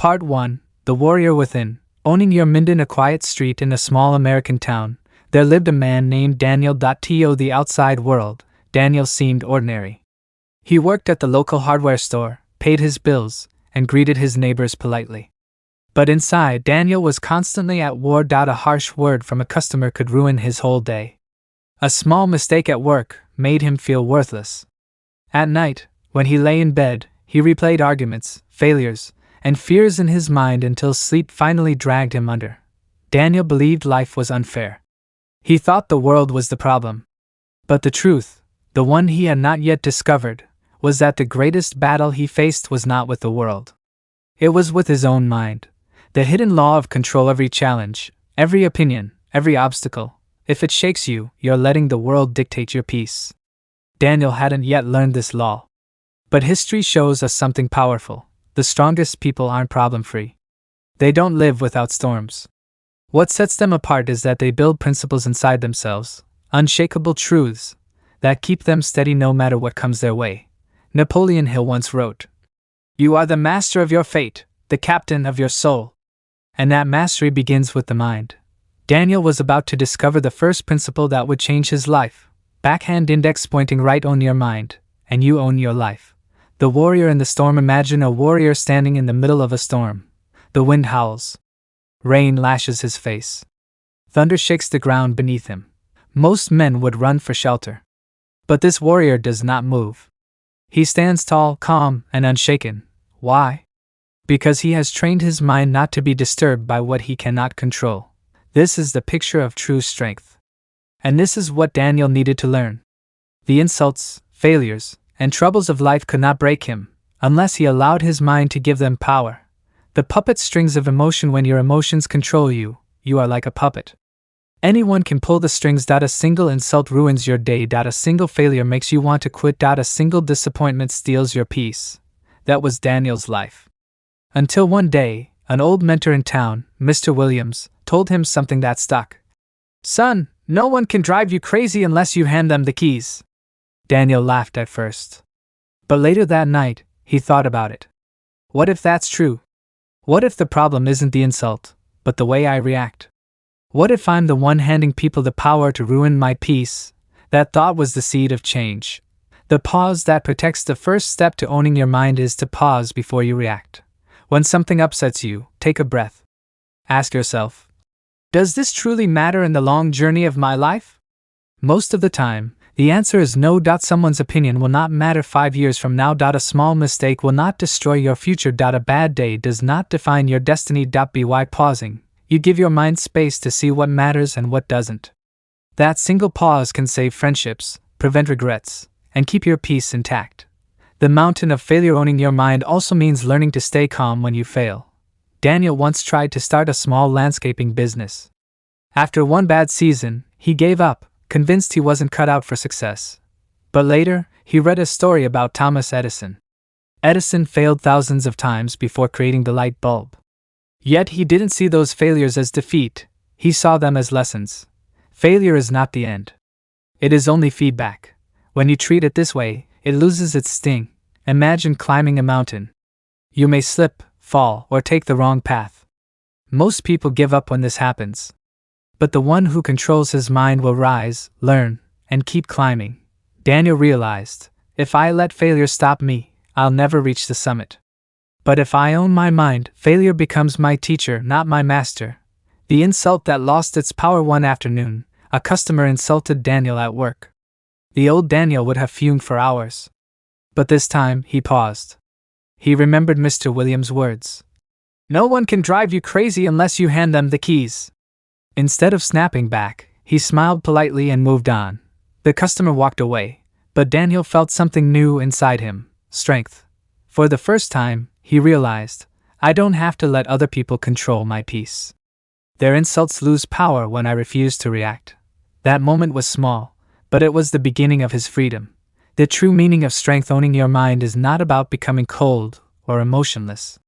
Part 1. The Warrior Within. Owning your mind. In a quiet street in a small American town, there lived a man named Daniel. To the outside world, Daniel seemed ordinary. He worked at the local hardware store, paid his bills, and greeted his neighbors politely. But inside, Daniel was constantly at war. A harsh word from a customer could ruin his whole day. A small mistake at work made him feel worthless. At night, when he lay in bed, he replayed arguments, failures, and fears in his mind until sleep finally dragged him under. Daniel believed life was unfair. He thought the world was the problem. But the truth, the one he had not yet discovered, was that the greatest battle he faced was not with the world. It was with his own mind. The hidden law of control. Every challenge, every opinion, every obstacle, if it shakes you, you're letting the world dictate your peace. Daniel hadn't yet learned this law. But history shows us something powerful. The strongest people aren't problem-free. They don't live without storms. What sets them apart is that they build principles inside themselves, unshakable truths, that keep them steady no matter what comes their way. Napoleon Hill once wrote, "You are the master of your fate, the captain of your soul." And that mastery begins with the mind. Daniel was about to discover the first principle that would change his life. Backhand index pointing right. Own your mind, and you own your life. The warrior in the storm. Imagine a warrior standing in the middle of a storm. The wind howls. Rain lashes his face. Thunder shakes the ground beneath him. Most men would run for shelter. But this warrior does not move. He stands tall, calm, and unshaken. Why? Because he has trained his mind not to be disturbed by what he cannot control. This is the picture of true strength. And this is what Daniel needed to learn. The insults, failures, and troubles of life could not break him, unless he allowed his mind to give them power. The puppet strings of emotion. When your emotions control you, you are like a puppet. Anyone can pull the strings. A single insult ruins your day. A single failure makes you want to quit. A single disappointment steals your peace. That was Daniel's life. Until one day, an old mentor in town, Mr. Williams, told him something that stuck. "Son, no one can drive you crazy unless you hand them the keys." Daniel laughed at first. But later that night, he thought about it. What if that's true? What if the problem isn't the insult, but the way I react? What if I'm the one handing people the power to ruin my peace? That thought was the seed of change. The pause that protects. The first step to owning your mind is to pause before you react. When something upsets you, take a breath. Ask yourself, does this truly matter in the long journey of my life? Most of the time, the answer is no. Someone's opinion will not matter 5 years from now. A small mistake will not destroy your future. A bad day does not define your destiny. By pausing, you give your mind space to see what matters and what doesn't. That single pause can save friendships, prevent regrets, and keep your peace intact. The mountain of failure. Owning your mind also means learning to stay calm when you fail. Daniel once tried to start a small landscaping business. After one bad season, he gave up, convinced he wasn't cut out for success. But later, he read a story about Thomas Edison. Edison failed thousands of times before creating the light bulb. Yet he didn't see those failures as defeat, he saw them as lessons. Failure is not the end. It is only feedback. When you treat it this way, it loses its sting. Imagine climbing a mountain. You may slip, fall, or take the wrong path. Most people give up when this happens. But the one who controls his mind will rise, learn, and keep climbing. Daniel realized, if I let failure stop me, I'll never reach the summit. But if I own my mind, failure becomes my teacher, not my master. The insult that lost its power. One afternoon, a customer insulted Daniel at work. The old Daniel would have fumed for hours. But this time, he paused. He remembered Mr. Williams' words. "No one can drive you crazy unless you hand them the keys." Instead of snapping back, he smiled politely and moved on. The customer walked away, but Daniel felt something new inside him, strength. For the first time, he realized, I don't have to let other people control my peace. Their insults lose power when I refuse to react. That moment was small, but it was the beginning of his freedom. The true meaning of strength. Owning your mind is not about becoming cold or emotionless.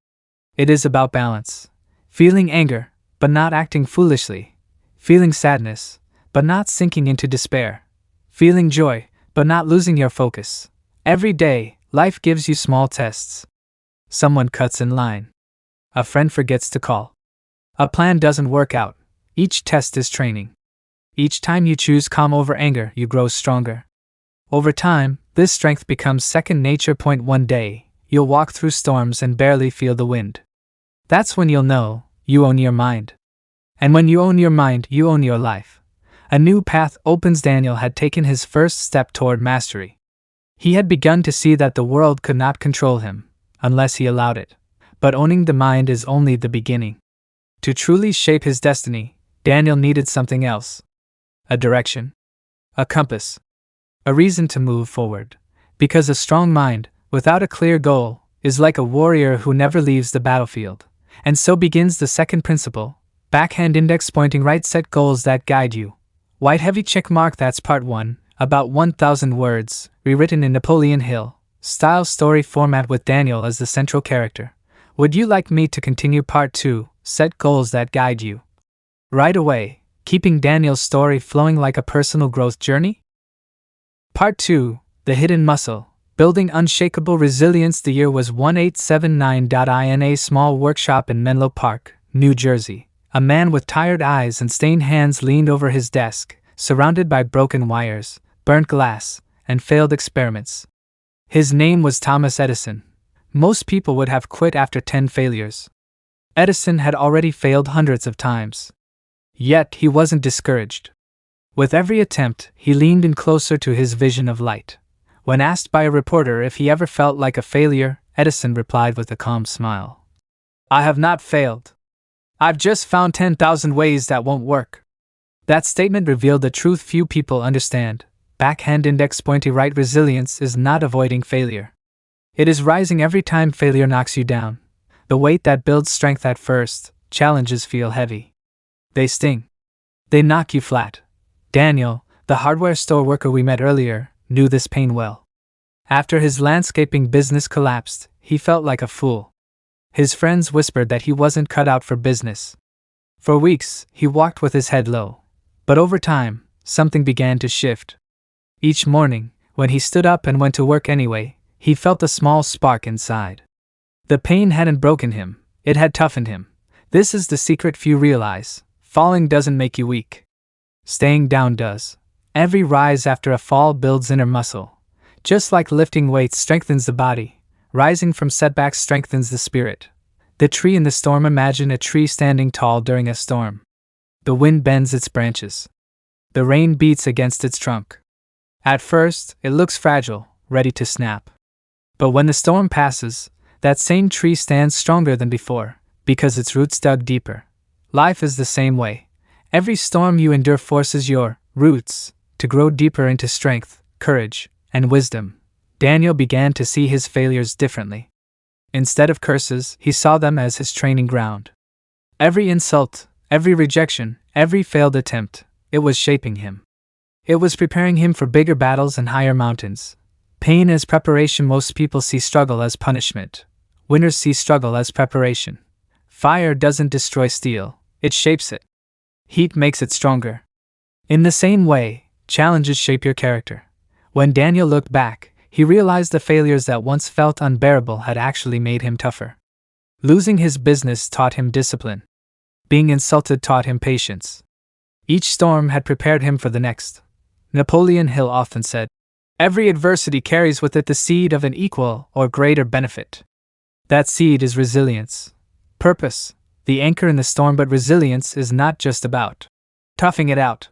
It is about balance. Feeling anger, but not acting foolishly. Feeling sadness, but not sinking into despair. Feeling joy, but not losing your focus. Every day, life gives you small tests. Someone cuts in line. A friend forgets to call. A plan doesn't work out. Each test is training. Each time you choose calm over anger, you grow stronger. Over time, this strength becomes second nature. One day, you'll walk through storms and barely feel the wind. That's when you'll know you own your mind. And when you own your mind, you own your life. A new path opens. Daniel had taken his first step toward mastery. He had begun to see that the world could not control him, unless he allowed it. But owning the mind is only the beginning. To truly shape his destiny, Daniel needed something else. A direction. A compass. A reason to move forward. Because a strong mind, without a clear goal, is like a warrior who never leaves the battlefield. And so begins the second principle. Backhand index pointing right. Set goals that guide you. White heavy check mark. That's part 1, about 1,000 words, rewritten in Napoleon Hill style story format with Daniel as the central character. Would you like me to continue part 2, set goals that guide you? Right away, keeping Daniel's story flowing like a personal growth journey? Part 2, the hidden muscle, building unshakable resilience. The year was 1879. In a small workshop in Menlo Park, New Jersey. A man with tired eyes and stained hands leaned over his desk, surrounded by broken wires, burnt glass, and failed experiments. His name was Thomas Edison. Most people would have quit after 10 failures. Edison had already failed hundreds of times. Yet he wasn't discouraged. With every attempt, he leaned in closer to his vision of light. When asked by a reporter if he ever felt like a failure, Edison replied with a calm smile. "I have not failed. I've just found 10,000 ways that won't work." That statement revealed the truth few people understand. Backhand index pointing right. Resilience is not avoiding failure. It is rising every time failure knocks you down. The weight that builds strength at first, challenges feel heavy. They sting. They knock you flat. Daniel, the hardware store worker we met earlier, knew this pain well. After his landscaping business collapsed, he felt like a fool. His friends whispered that he wasn't cut out for business. For weeks, he walked with his head low. But over time, something began to shift. Each morning, when he stood up and went to work anyway, he felt a small spark inside. The pain hadn't broken him, it had toughened him. This is the secret few realize. Falling doesn't make you weak. Staying down does. Every rise after a fall builds inner muscle. Just like lifting weights strengthens the body, rising from setbacks strengthens the spirit. The tree in the storm. Imagine a tree standing tall during a storm. The wind bends its branches. The rain beats against its trunk. At first, it looks fragile, ready to snap. But when the storm passes, that same tree stands stronger than before, because its roots dug deeper. Life is the same way. Every storm you endure forces your roots to grow deeper into strength, courage, and wisdom. Daniel began to see his failures differently. Instead of curses, he saw them as his training ground. Every insult, every rejection, every failed attempt, it was shaping him. It was preparing him for bigger battles and higher mountains. Pain as preparation. Most people see struggle as punishment. Winners see struggle as preparation. Fire doesn't destroy steel, it shapes it. Heat makes it stronger. In the same way, challenges shape your character. When Daniel looked back, he realized the failures that once felt unbearable had actually made him tougher. Losing his business taught him discipline. Being insulted taught him patience. Each storm had prepared him for the next. Napoleon Hill often said, "Every adversity carries with it the seed of an equal or greater benefit." That seed is resilience. Purpose, the anchor in the storm. But resilience is not just about toughing it out.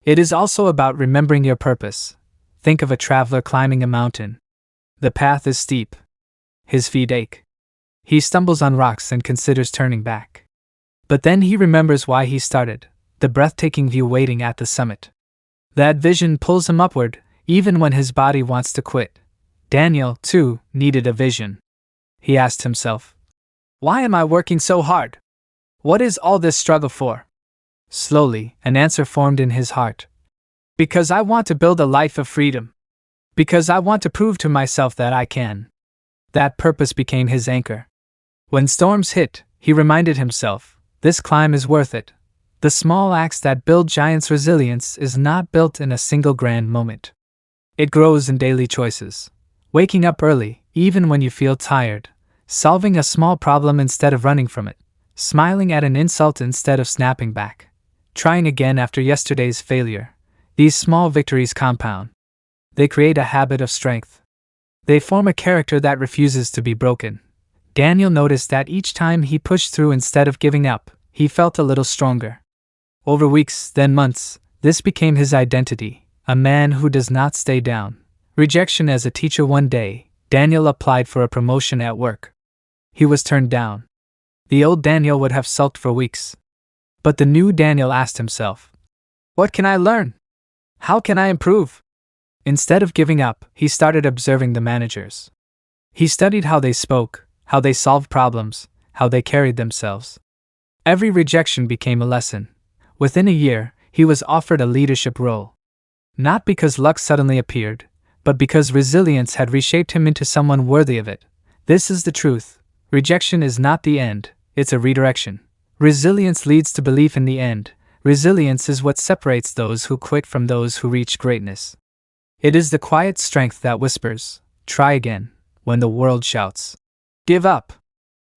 It is also about remembering your purpose. Think of a traveler climbing a mountain. The path is steep. His feet ache. He stumbles on rocks and considers turning back. But then he remembers why he started, the breathtaking view waiting at the summit. That vision pulls him upward, even when his body wants to quit. Daniel, too, needed a vision. He asked himself, "Why am I working so hard? What is all this struggle for?" Slowly, an answer formed in his heart. "Because I want to build a life of freedom. Because I want to prove to myself that I can." That purpose became his anchor. When storms hit, he reminded himself, this climb is worth it. The small acts that build giants. Resilience is not built in a single grand moment. It grows in daily choices. Waking up early, even when you feel tired. solving a small problem instead of running from it, smiling at an insult instead of snapping back, trying again after yesterday's failure. These small victories compound. They create a habit of strength. They form a character that refuses to be broken. Daniel noticed that each time he pushed through instead of giving up, he felt a little stronger. Over weeks, then months, this became his identity, a man who does not stay down. Rejection as a teacher. One day, Daniel applied for a promotion at work. He was turned down. The old Daniel would have sulked for weeks. But the new Daniel asked himself, "What can I learn? How can I improve?" Instead of giving up, he started observing the managers. He studied how they spoke, how they solved problems, how they carried themselves. Every rejection became a lesson. Within a year, he was offered a leadership role. Not because luck suddenly appeared, but because resilience had reshaped him into someone worthy of it. This is the truth. Rejection is not the end, it's a redirection. Resilience leads to belief in the end. Resilience is what separates those who quit from those who reach greatness. It is the quiet strength that whispers, "Try again," when the world shouts, "Give up."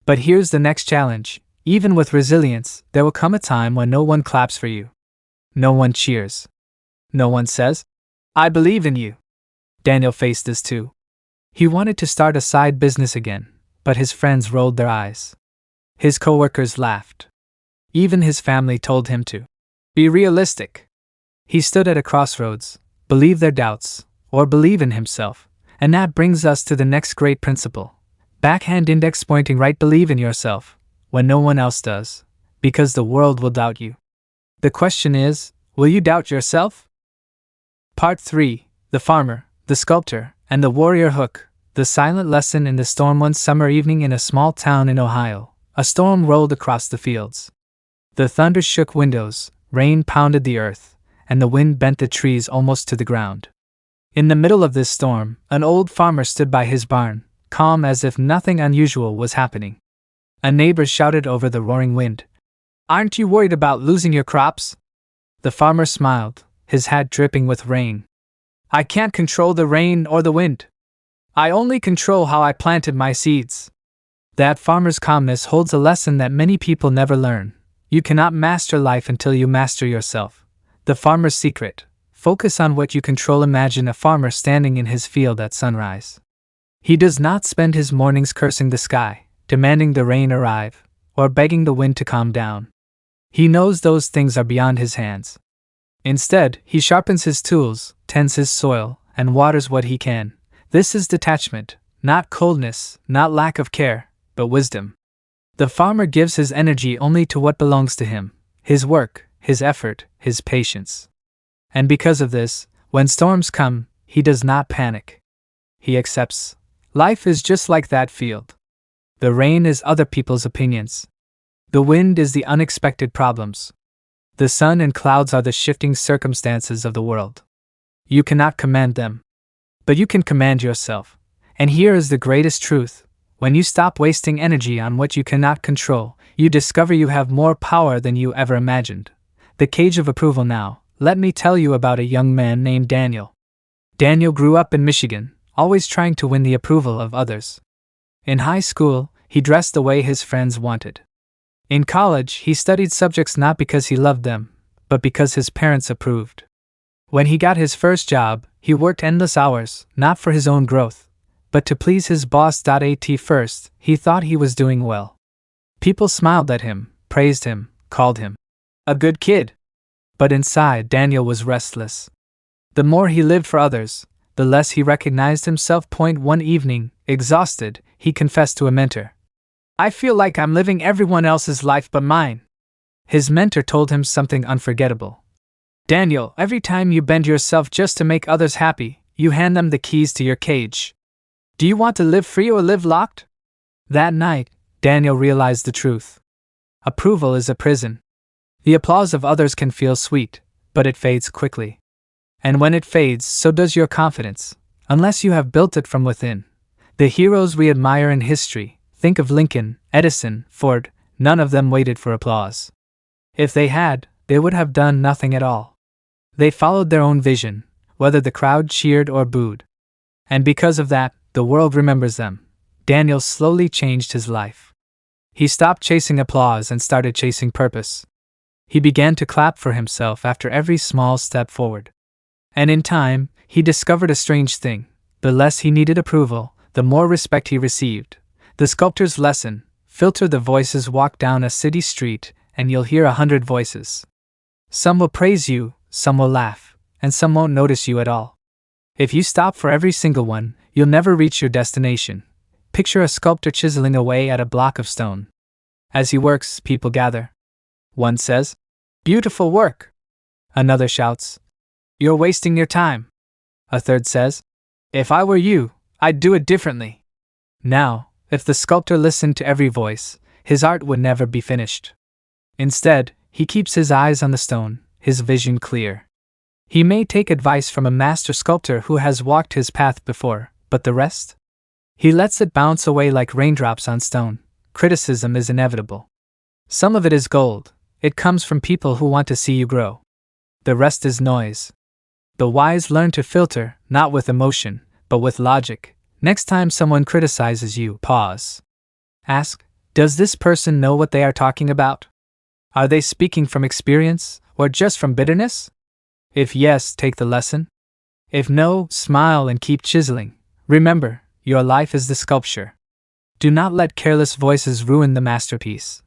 But here's the next challenge. Even with resilience, there will come a time when no one claps for you. No one cheers. No one says, "I believe in you." Daniel faced this too. He wanted to start a side business again, but his friends rolled their eyes. His coworkers laughed. Even his family told him to be realistic. He stood at a crossroads, believe their doubts, or believe in himself. And that brings us to the next great principle. Backhand index pointing right. Believe in yourself when no one else does, because the world will doubt you. The question is, will you doubt yourself? Part 3. The Farmer, the Sculptor, and the Warrior. Hook. The silent lesson in the storm. One summer evening in a small town in Ohio, a storm rolled across the fields. The thunder shook windows, rain pounded the earth, and the wind bent the trees almost to the ground. In the middle of this storm, an old farmer stood by his barn, calm as if nothing unusual was happening. A neighbor shouted over the roaring wind, "Aren't you worried about losing your crops?" The farmer smiled, his hat dripping with rain. "I can't control the rain or the wind. I only control how I planted my seeds." That farmer's calmness holds a lesson that many people never learn. You cannot master life until you master yourself. The farmer's secret: focus on what you control. Imagine a farmer standing in his field at sunrise. He does not spend his mornings cursing the sky, demanding the rain arrive, or begging the wind to calm down. He knows those things are beyond his hands. Instead, he sharpens his tools, tends his soil, and waters what he can. This is detachment, not coldness, not lack of care, but wisdom. The farmer gives his energy only to what belongs to him: his work, his effort, his patience. And because of this, when storms come, he does not panic. He accepts. Life is just like that field. The rain is other people's opinions. The wind is the unexpected problems. The sun and clouds are the shifting circumstances of the world. You cannot command them, but you can command yourself. And here is the greatest truth. When you stop wasting energy on what you cannot control, you discover you have more power than you ever imagined. The cage of approval. Now, let me tell you about a young man named Daniel. Daniel grew up in Michigan, always trying to win the approval of others. In high school, he dressed the way his friends wanted. In college, he studied subjects not because he loved them, but because his parents approved. When he got his first job, he worked endless hours, not for his own growth, but to please his boss. At first, he thought he was doing well. People smiled at him, praised him, called him a good kid. But inside, Daniel was restless. The more he lived for others, the less he recognized himself. One evening, exhausted, he confessed to a mentor, "I feel like I'm living everyone else's life but mine." His mentor told him something unforgettable. "Daniel, every time you bend yourself just to make others happy, you hand them the keys to your cage. Do you want to live free or live locked?" That night, Daniel realized the truth. Approval is a prison. The applause of others can feel sweet, but it fades quickly. And when it fades, so does your confidence, unless you have built it from within. The heroes we admire in history, think of Lincoln, Edison, Ford, none of them waited for applause. If they had, they would have done nothing at all. They followed their own vision, whether the crowd cheered or booed. And because of that, the world remembers them. Daniel slowly changed his life. He stopped chasing applause and started chasing purpose. He began to clap for himself after every small step forward. And in time, he discovered a strange thing. The less he needed approval, the more respect he received. The sculptor's lesson: filter the voices. Walk down a city street, and you'll hear 100 voices. Some will praise you, some will laugh, and some won't notice you at all. If you stop for every single one, you'll never reach your destination. Picture a sculptor chiseling away at a block of stone. As he works, people gather. One says, "Beautiful work." Another shouts, "You're wasting your time." A third says, "If I were you, I'd do it differently." Now, if the sculptor listened to every voice, his art would never be finished. Instead, he keeps his eyes on the stone, his vision clear. He may take advice from a master sculptor who has walked his path before, but the rest? He lets it bounce away like raindrops on stone. Criticism is inevitable. Some of it is gold. It comes from people who want to see you grow. The rest is noise. The wise learn to filter, not with emotion, but with logic. Next time someone criticizes you, pause. Ask, does this person know what they are talking about? Are they speaking from experience, or just from bitterness? If yes, take the lesson. If no, smile and keep chiseling. Remember, your life is the sculpture. Do not let careless voices ruin the masterpiece.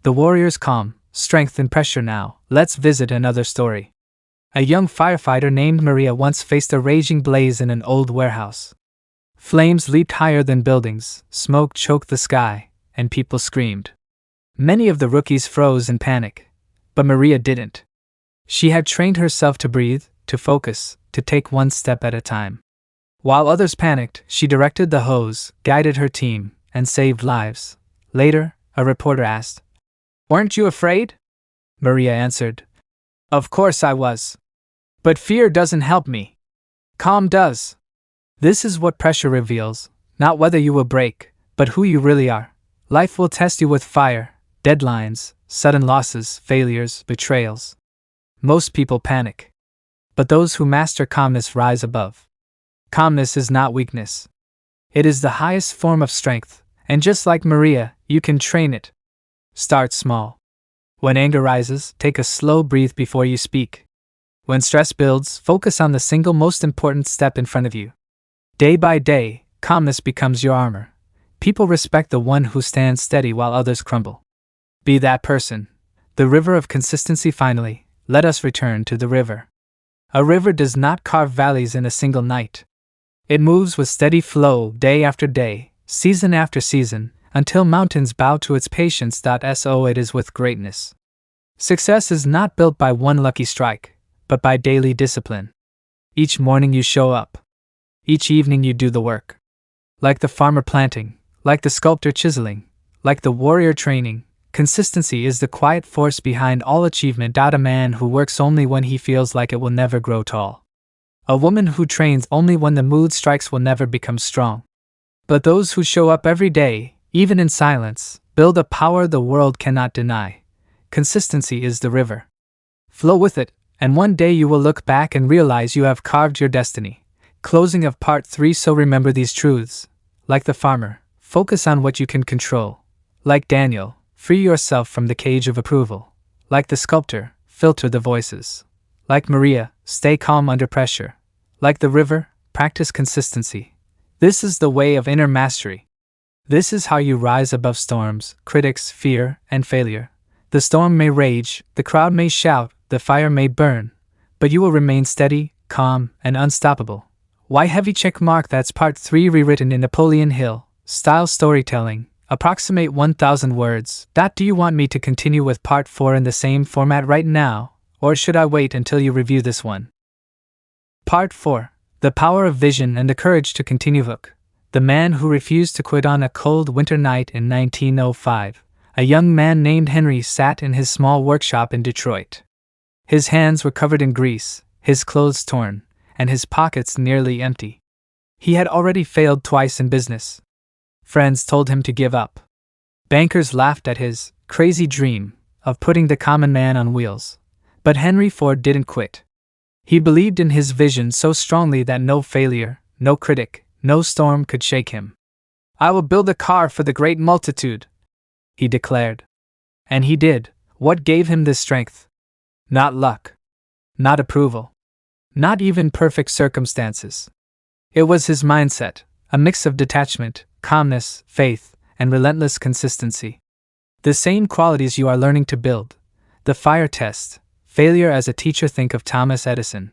The warrior's calm, strength and pressure. Now, let's visit another story. A young firefighter named Maria once faced a raging blaze in an old warehouse. Flames leaped higher than buildings, smoke choked the sky, and people screamed. Many of the rookies froze in panic, but Maria didn't. She had trained herself to breathe, to focus, to take one step at a time. While others panicked, she directed the hose, guided her team, and saved lives. Later, a reporter asked, "Weren't you afraid?" Maria answered, "Of course I was. But fear doesn't help me. Calm does." This is what pressure reveals, not whether you will break, but who you really are. Life will test you with fire, deadlines, sudden losses, failures, betrayals. Most people panic. But those who master calmness rise above. Calmness is not weakness. It is the highest form of strength, and just like Maria, you can train it. Start small. When anger rises, take a slow breath before you speak. When stress builds, focus on the single most important step in front of you. Day by day, calmness becomes your armor. People respect the one who stands steady while others crumble. Be that person. The river of consistency. Finally, let us return to the river. A river does not carve valleys in a single night. It moves with steady flow day after day, season after season, until mountains bow to its patience. So it is with greatness. Success is not built by one lucky strike, but by daily discipline. Each morning you show up. Each evening you do the work. Like the farmer planting, like the sculptor chiseling, like the warrior training, consistency is the quiet force behind all achievement. A man who works only when he feels like it will never grow tall. A woman who trains only when the mood strikes will never become strong. But those who show up every day, even in silence, build a power the world cannot deny. Consistency is the river. Flow with it, and one day you will look back and realize you have carved your destiny. Closing of part 3. So remember these truths. Like the farmer, focus on what you can control. Like Daniel, free yourself from the cage of approval. Like the sculptor, filter the voices. Like Maria, stay calm under pressure. Like the river, practice consistency. This is the way of inner mastery. This is how you rise above storms, critics, fear, and failure. The storm may rage, the crowd may shout, the fire may burn, but you will remain steady, calm, and unstoppable. Why heavy check mark? That's part 3 rewritten in Napoleon Hill. Style storytelling. Approximate 1,000 words. Do you want me to continue with part 4 in the same format right now, or should I wait until you review this one? Part 4. The power of vision and the courage to continue. Hook. The man who refused to quit. On a cold winter night in 1905, a young man named Henry sat in his small workshop in Detroit. His hands were covered in grease, his clothes torn, and his pockets nearly empty. He had already failed twice in business. Friends told him to give up. Bankers laughed at his crazy dream of putting the common man on wheels. But Henry Ford didn't quit. He believed in his vision so strongly that no failure, no critic, no storm could shake him. I will build a car for the great multitude, he declared. And he did. What gave him this strength? Not luck. Not approval. Not even perfect circumstances. It was his mindset, a mix of detachment, calmness, faith, and relentless consistency. The same qualities you are learning to build. The fire test, failure as a teacher. Think of Thomas Edison.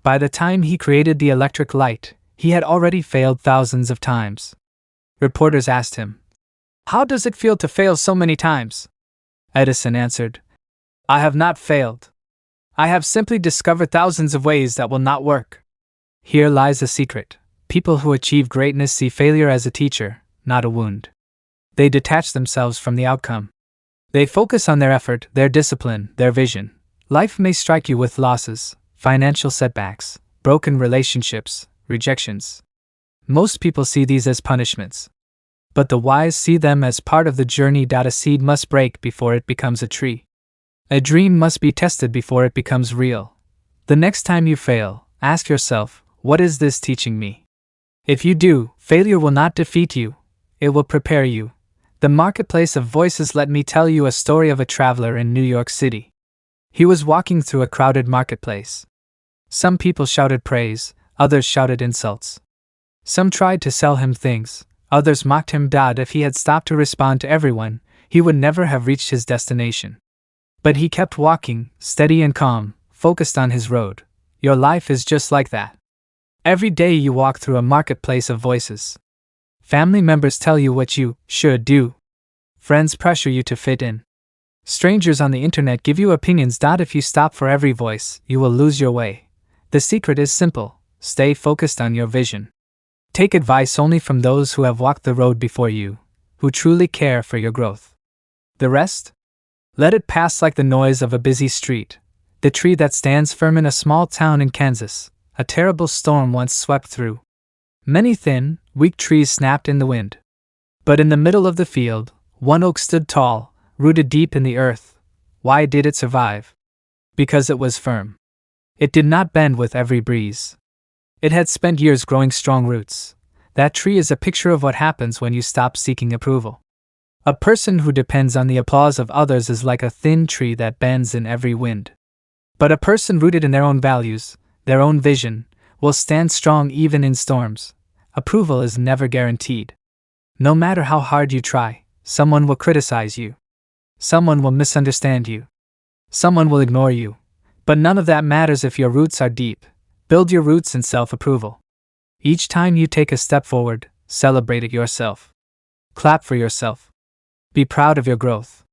By the time he created the electric light, he had already failed thousands of times. Reporters asked him, "How does it feel to fail so many times?" Edison answered, "I have not failed. I have simply discovered thousands of ways that will not work." Here lies the secret. People who achieve greatness see failure as a teacher, not a wound. They detach themselves from the outcome. They focus on their effort, their discipline, their vision. Life may strike you with losses, financial setbacks, broken relationships, rejections. Most people see these as punishments. But the wise see them as part of the journey. A seed must break before it becomes a tree. A dream must be tested before it becomes real. The next time you fail, ask yourself, what is this teaching me? If you do, failure will not defeat you. It will prepare you. The marketplace of voices. Let me tell you a story of a traveler in New York City. He was walking through a crowded marketplace. Some people shouted praise, others shouted insults. Some tried to sell him things, others mocked him. If he had stopped to respond to everyone, he would never have reached his destination. But he kept walking, steady and calm, focused on his road. Your life is just like that. Every day you walk through a marketplace of voices. Family members tell you what you should do. Friends pressure you to fit in. Strangers on the internet give you opinions. If you stop for every voice, you will lose your way. The secret is simple. Stay focused on your vision. Take advice only from those who have walked the road before you, who truly care for your growth. The rest? Let it pass like the noise of a busy street. The tree that stands firm in a small town in Kansas, a terrible storm once swept through. Many thin, weak trees snapped in the wind. But in the middle of the field, one oak stood tall, rooted deep in the earth. Why did it survive? Because it was firm. It did not bend with every breeze. It had spent years growing strong roots. That tree is a picture of what happens when you stop seeking approval. A person who depends on the applause of others is like a thin tree that bends in every wind. But a person rooted in their own values, their own vision, will stand strong even in storms. Approval is never guaranteed. No matter how hard you try, someone will criticize you. Someone will misunderstand you. Someone will ignore you. But none of that matters if your roots are deep. Build your roots in self-approval. Each time you take a step forward, celebrate it yourself. Clap for yourself. Be proud of your growth.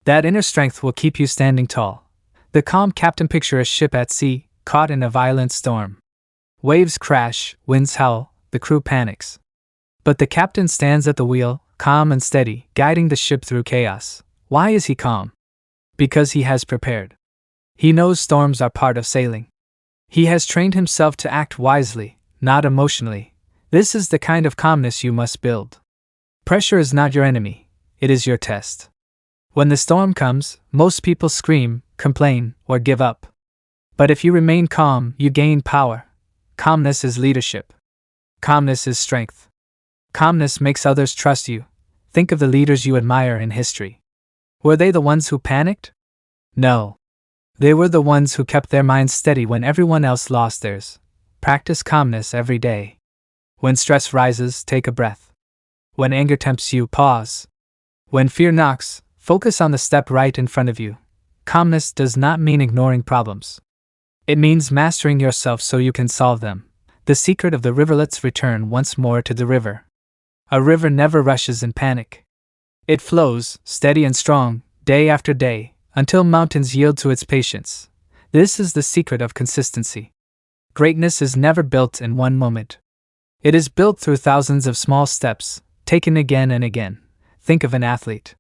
That inner strength will keep you standing tall. The calm captain. Picture a ship at sea, caught in a violent storm. Waves crash, winds howl, the crew panics. But the captain stands at the wheel, calm and steady, guiding the ship through chaos. Why is he calm? Because he has prepared. He knows storms are part of sailing. He has trained himself to act wisely, not emotionally. This is the kind of calmness you must build. Pressure is not your enemy, it is your test. When the storm comes, most people scream, complain, or give up. But if you remain calm, you gain power. Calmness is leadership. Calmness is strength. Calmness makes others trust you. Think of the leaders you admire in history. Were they the ones who panicked? No. They were the ones who kept their minds steady when everyone else lost theirs. Practice calmness every day. When stress rises, take a breath. When anger tempts you, pause. When fear knocks, focus on the step right in front of you. Calmness does not mean ignoring problems. It means mastering yourself so you can solve them. The secret of the river. Let's return once more to the river. A river never rushes in panic. It flows, steady and strong, day after day, until mountains yield to its patience. This is the secret of consistency. Greatness is never built in one moment. It is built through thousands of small steps, taken again and again. Think of an athlete.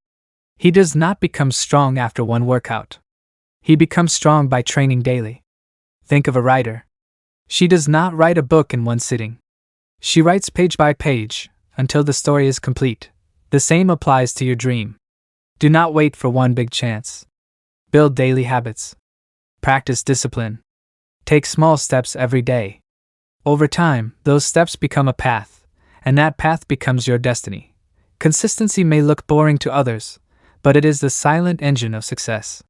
He does not become strong after one workout. He becomes strong by training daily. Think of a writer. She does not write a book in one sitting. She writes page by page, until the story is complete. The same applies to your dream. Do not wait for one big chance. Build daily habits. Practice discipline. Take small steps every day. Over time, those steps become a path, and that path becomes your destiny. Consistency may look boring to others, but it is the silent engine of success.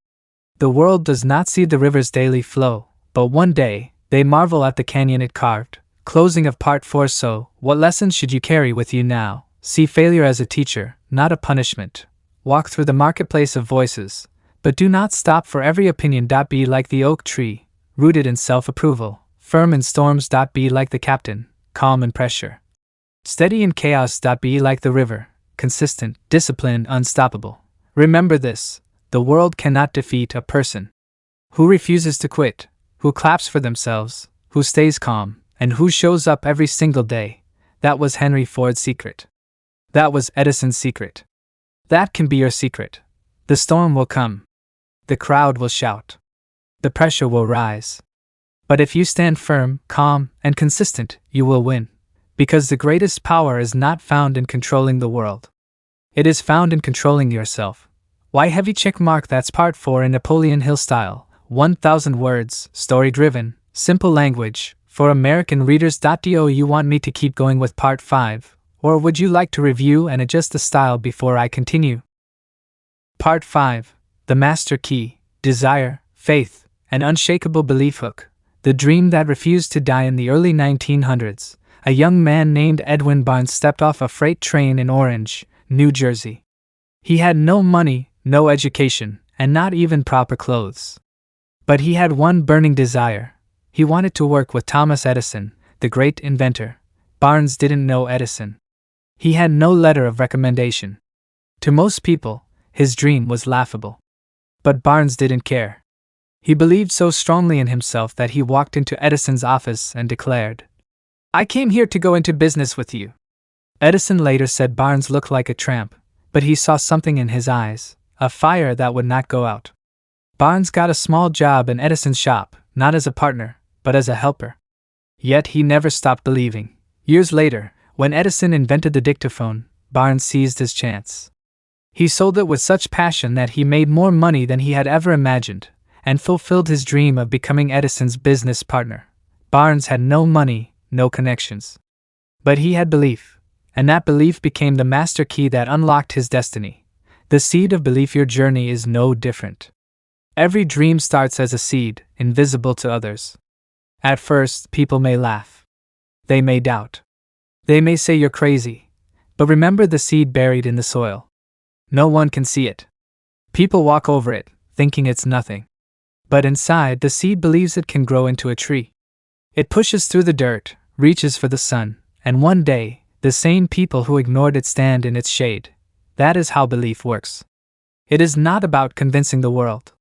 The world does not see the river's daily flow, but one day, they marvel at the canyon it carved. Closing of Part 4. So, what lessons should you carry with you now? See failure as a teacher, not a punishment. Walk through the marketplace of voices, but do not stop for every opinion. Be like the oak tree, rooted in self-approval, firm in storms. Be like the captain, calm in pressure, steady in chaos. Be like the river, consistent, disciplined, unstoppable. Remember this: the world cannot defeat a person who refuses to quit, who claps for themselves, who stays calm, and who shows up every single day. That was Henry Ford's secret. That was Edison's secret. That can be your secret. The storm will come. The crowd will shout. The pressure will rise. But if you stand firm, calm, and consistent, you will win. Because the greatest power is not found in controlling the world. It is found in controlling yourself. Why heavy check mark? That's Part 4 in Napoleon Hill style. 1,000 words, story-driven, simple language, for American readers. Do you want me to keep going with Part 5, or would you like to review and adjust the style before I continue? Part 5. The Master Key, Desire, Faith, and Unshakable Belief. Hook. The dream that refused to die. In the early 1900s, a young man named Edwin Barnes stepped off a freight train in Orange, New Jersey. He had no money, no education, and not even proper clothes. But he had one burning desire. He wanted to work with Thomas Edison, the great inventor. Barnes didn't know Edison. He had no letter of recommendation. To most people, his dream was laughable. But Barnes didn't care. He believed so strongly in himself that he walked into Edison's office and declared, "I came here to go into business with you." Edison later said Barnes looked like a tramp, but he saw something in his eyes, a fire that would not go out. Barnes got a small job in Edison's shop, not as a partner, but as a helper. Yet he never stopped believing. Years later, when Edison invented the dictaphone, Barnes seized his chance. He sold it with such passion that he made more money than he had ever imagined, and fulfilled his dream of becoming Edison's business partner. Barnes had no money, no connections. But he had belief, and that belief became the master key that unlocked his destiny. The seed of belief. Your journey is no different. Every dream starts as a seed, invisible to others. At first, people may laugh. They may doubt. They may say you're crazy. But remember the seed buried in the soil. No one can see it. People walk over it, thinking it's nothing. But inside, the seed believes it can grow into a tree. It pushes through the dirt, reaches for the sun, and one day, the same people who ignored it stand in its shade. That is how belief works. It is not about convincing the world.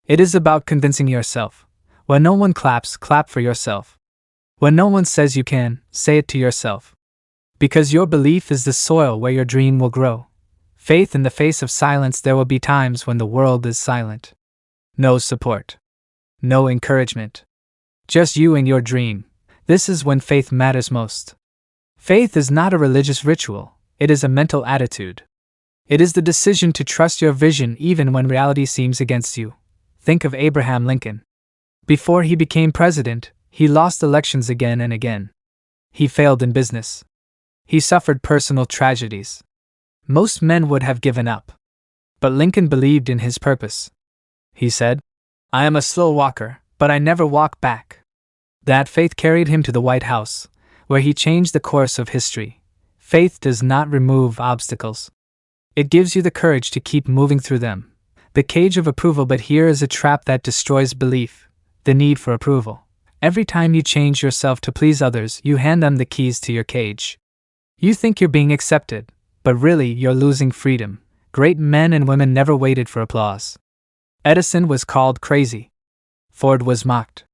It is about convincing yourself. When no one claps, clap for yourself. When no one says you can, say it to yourself. Because your belief is the soil where your dream will grow. Faith in the face of silence. There will be times when the world is silent. No support. No encouragement. Just you and your dream. This is when faith matters most. Faith is not a religious ritual, it is a mental attitude. It is the decision to trust your vision even when reality seems against you. Think of Abraham Lincoln. Before he became president, he lost elections again and again. He failed in business. He suffered personal tragedies. Most men would have given up. But Lincoln believed in his purpose. He said, "I am a slow walker, but I never walk back." That faith carried him to the White House, where he changed the course of history. Faith does not remove obstacles. It gives you the courage to keep moving through them. The cage of approval. But here is a trap that destroys belief: the need for approval. Every time you change yourself to please others, you hand them the keys to your cage. You think you're being accepted, but really you're losing freedom. Great men and women never waited for applause. Edison was called crazy. Ford was mocked.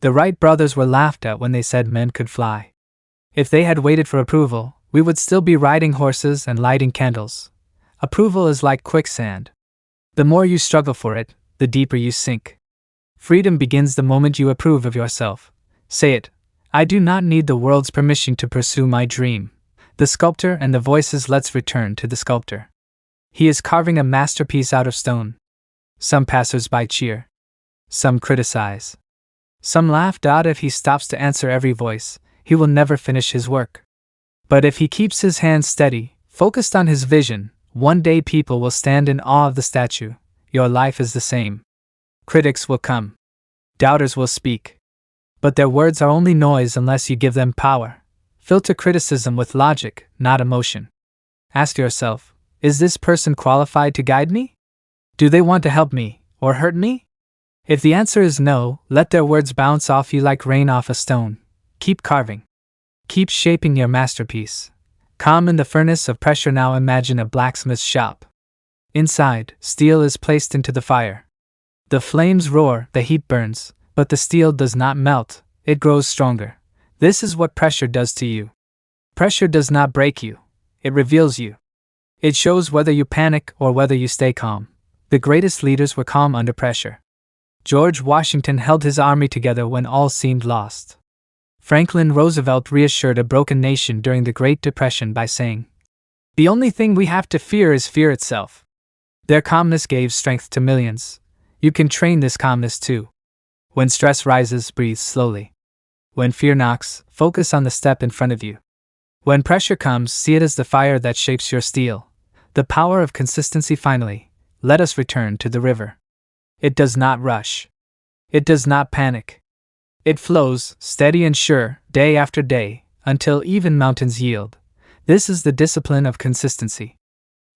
The Wright brothers were laughed at when they said men could fly. If they had waited for approval, we would still be riding horses and lighting candles. Approval is like quicksand. The more you struggle for it, the deeper you sink. Freedom begins the moment you approve of yourself. Say it: "I do not need the world's permission to pursue my dream." The sculptor and the voices. Let's return to the sculptor. He is carving a masterpiece out of stone. Some passers-by cheer. Some criticize. Some laugh. If he stops to answer every voice, he will never finish his work. But if he keeps his hands steady, focused on his vision, one day people will stand in awe of the statue. Your life is the same. Critics will come. Doubters will speak. But their words are only noise unless you give them power. Filter criticism with logic, not emotion. Ask yourself, is this person qualified to guide me? Do they want to help me, or hurt me? If the answer is no, let their words bounce off you like rain off a stone. Keep carving. Keep shaping your masterpiece. Calm in the furnace of pressure. Now imagine a blacksmith's shop. Inside, steel is placed into the fire. The flames roar, the heat burns, but the steel does not melt, it grows stronger. This is what pressure does to you. Pressure does not break you, it reveals you. It shows whether you panic or whether you stay calm. The greatest leaders were calm under pressure. George Washington held his army together when all seemed lost. Franklin Roosevelt reassured a broken nation during the Great Depression by saying, "The only thing we have to fear is fear itself." Their calmness gave strength to millions. You can train this calmness too. When stress rises, breathe slowly. When fear knocks, focus on the step in front of you. When pressure comes, see it as the fire that shapes your steel. The power of consistency. Finally, let us return to the river. It does not rush. It does not panic. It flows, steady and sure, day after day, until even mountains yield. This is the discipline of consistency.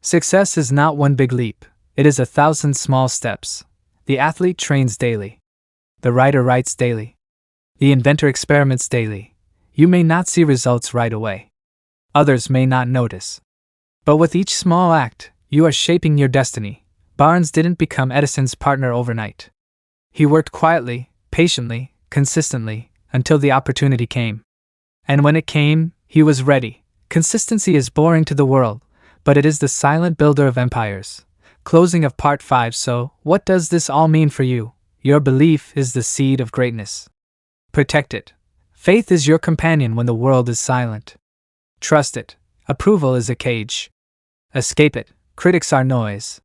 Success is not one big leap, it is 1,000 small steps. The athlete trains daily. The writer writes daily. The inventor experiments daily. You may not see results right away. Others may not notice. But with each small act, you are shaping your destiny. Barnes didn't become Edison's partner overnight. He worked quietly, patiently, consistently, until the opportunity came. And when it came, he was ready. Consistency is boring to the world, but it is the silent builder of empires. Closing of Part 5. So, what does this all mean for you? Your belief is the seed of greatness. Protect it. Faith is your companion when the world is silent. Trust it. Approval is a cage. Escape it. Critics are noise.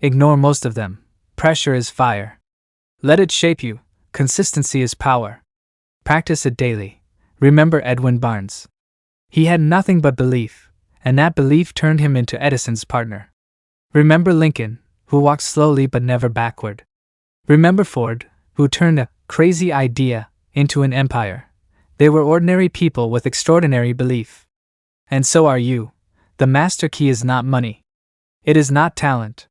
Ignore most of them. Pressure is fire. Let it shape you. Consistency is power. Practice it daily. Remember Edwin Barnes. He had nothing but belief, and that belief turned him into Edison's partner. Remember Lincoln, who walked slowly but never backward. Remember Ford, who turned a crazy idea into an empire. They were ordinary people with extraordinary belief. And so are you. The master key is not money. It is not talent.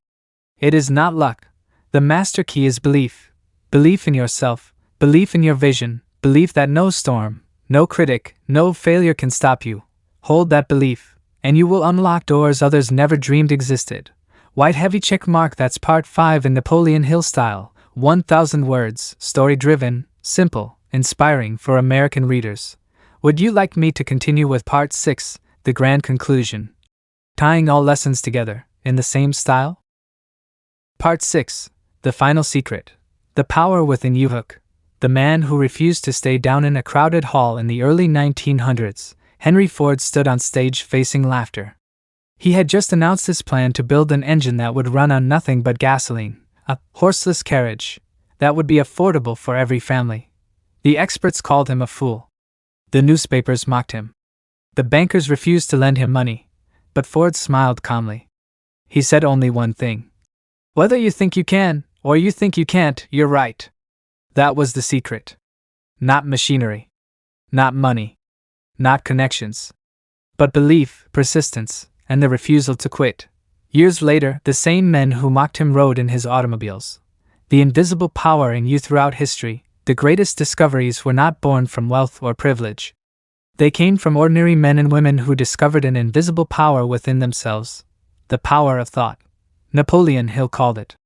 It is not luck. The master key is belief. Belief in yourself, belief in your vision, belief that no storm, no critic, no failure can stop you. Hold that belief, and you will unlock doors others never dreamed existed. White heavy check mark. That's Part 5 in Napoleon Hill style. 1,000 words, story-driven, simple, inspiring for American readers. Would you like me to continue with Part 6, the grand conclusion? Tying all lessons together, in the same style? Part 6, the final secret. The power within you. Hook. The man who refused to stay down in a crowded hall in the early 1900s, Henry Ford stood on stage facing laughter. He had just announced his plan to build an engine that would run on nothing but gasoline, a horseless carriage that would be affordable for every family. The experts called him a fool. The newspapers mocked him. The bankers refused to lend him money, but Ford smiled calmly. He said only one thing. Whether you think you can, or you think you can't, you're right. That was the secret. Not machinery. Not money. Not connections. But belief, persistence, and the refusal to quit. Years later, the same men who mocked him rode in his automobiles. The invisible power in you. Throughout history, the greatest discoveries were not born from wealth or privilege. They came from ordinary men and women who discovered an invisible power within themselves. The power of thought. Napoleon Hill called it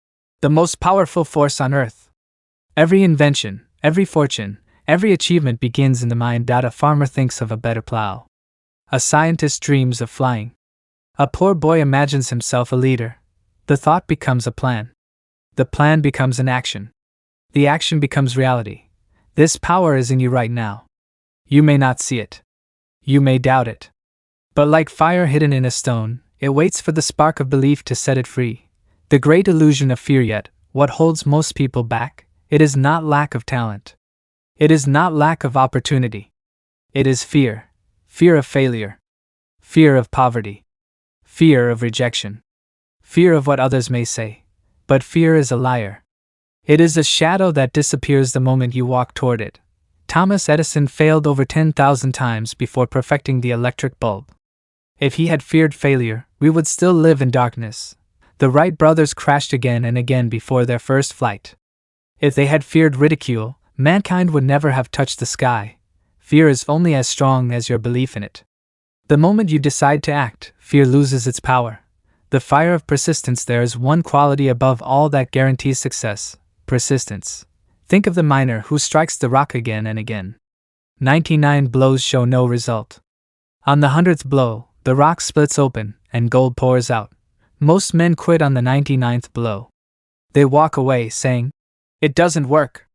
the most powerful force on earth. Every invention, every fortune, every achievement begins in the mind. A farmer thinks of a better plow. A scientist dreams of flying. A poor boy imagines himself a leader. The thought becomes a plan. The plan becomes an action. The action becomes reality. This power is in you right now. You may not see it. You may doubt it. But like fire hidden in a stone, it waits for the spark of belief to set it free. The great illusion of fear. Yet, what holds most people back? It is not lack of talent. It is not lack of opportunity. It is fear. Fear of failure. Fear of poverty. Fear of rejection. Fear of what others may say. But fear is a liar. It is a shadow that disappears the moment you walk toward it. Thomas Edison failed over 10,000 times before perfecting the electric bulb. If he had feared failure, we would still live in darkness. The Wright brothers crashed again and again before their first flight. If they had feared ridicule, mankind would never have touched the sky. Fear is only as strong as your belief in it. The moment you decide to act, fear loses its power. The fire of persistence. There is one quality above all that guarantees success: persistence. Think of the miner who strikes the rock again and again. 99 blows show no result. On the 100th blow, the rock splits open and gold pours out. Most men quit on the 99th blow. They walk away saying, "It doesn't work."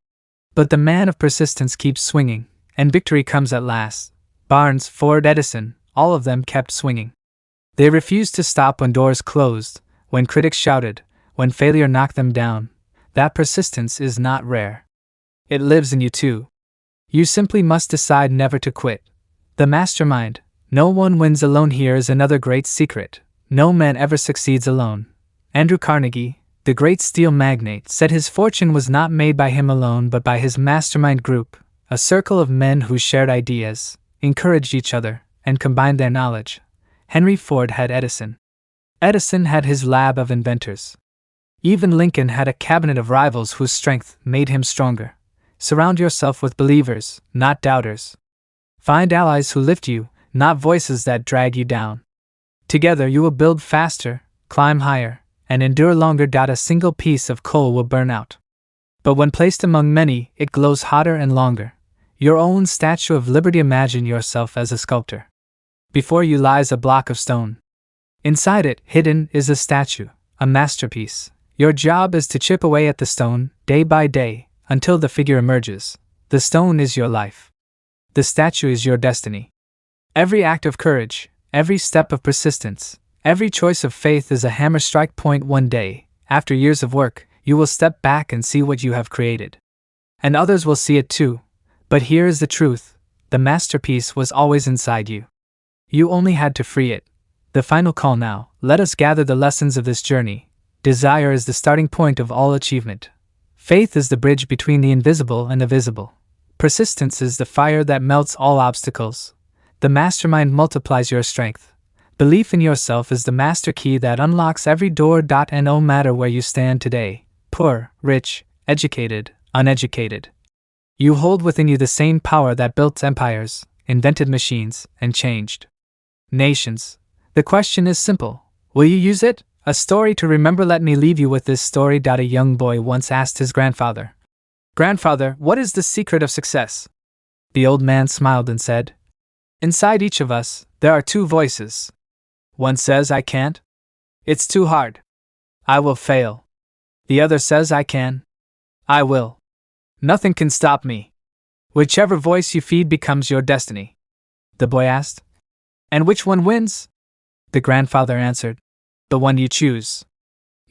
But the man of persistence keeps swinging, and victory comes at last. Barnes, Ford, Edison, all of them kept swinging. They refused to stop when doors closed, when critics shouted, when failure knocked them down. That persistence is not rare. It lives in you too. You simply must decide never to quit. The mastermind. No one wins alone. Here is another great secret. No man ever succeeds alone. Andrew Carnegie, the great steel magnate, said his fortune was not made by him alone but by his mastermind group, a circle of men who shared ideas, encouraged each other, and combined their knowledge. Henry Ford had Edison. Edison had his lab of inventors. Even Lincoln had a cabinet of rivals whose strength made him stronger. Surround yourself with believers, not doubters. Find allies who lift you, not voices that drag you down. Together you will build faster, climb higher, and endure longer. A single piece of coal will burn out. But when placed among many, it glows hotter and longer. Your own Statue of Liberty. Imagine yourself as a sculptor. Before you lies a block of stone. Inside it, hidden, is a statue, a masterpiece. Your job is to chip away at the stone, day by day, until the figure emerges. The stone is your life. The statue is your destiny. Every act of courage, every step of persistence, every choice of faith is a hammer strike point. One day, after years of work, you will step back and see what you have created. And others will see it too. But here is the truth: the masterpiece was always inside you. You only had to free it. The final call now. Let us gather the lessons of this journey. Desire is the starting point of all achievement. Faith is the bridge between the invisible and the visible. Persistence is the fire that melts all obstacles. The mastermind multiplies your strength. Belief in yourself is the master key that unlocks every door. And no matter where you stand today, poor, rich, educated, uneducated, you hold within you the same power that built empires, invented machines, and changed nations. The question is simple. Will you use it? A story to remember. Let me leave you with this story. A young boy once asked his grandfather, "Grandfather, what is the secret of success?" The old man smiled and said, "Inside each of us, there are two voices. One says, 'I can't. It's too hard. I will fail.' The other says, 'I can. I will. Nothing can stop me.' Whichever voice you feed becomes your destiny." The boy asked, "And which one wins?" The grandfather answered, "The one you choose."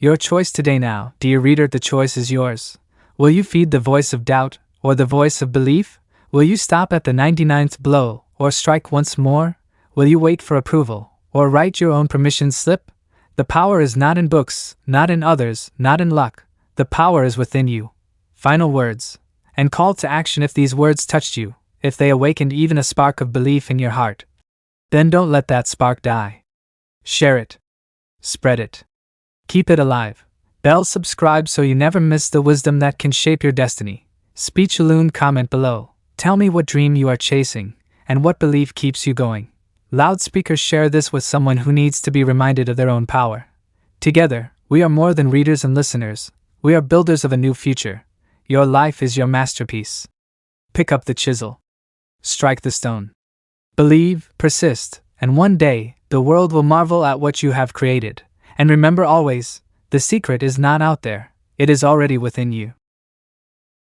Your choice today now, dear reader, the choice is yours. Will you feed the voice of doubt, or the voice of belief? Will you stop at the 99th blow, or strike once more? Will you wait for approval, or write your own permission slip? The power is not in books, not in others, not in luck. The power is within you. Final words, and call to action. If these words touched you, if they awakened even a spark of belief in your heart, then don't let that spark die. Share it. Spread it. Keep it alive. Bell subscribe so you never miss the wisdom that can shape your destiny. Speech Alone. Comment below. Tell me what dream you are chasing, and what belief keeps you going. Loudspeakers. Share this with someone who needs to be reminded of their own power. Together, we are more than readers and listeners. We are builders of a new future. Your life is your masterpiece. Pick up the chisel. Strike the stone. Believe, persist, and one day, the world will marvel at what you have created. And remember always, the secret is not out there, it is already within you.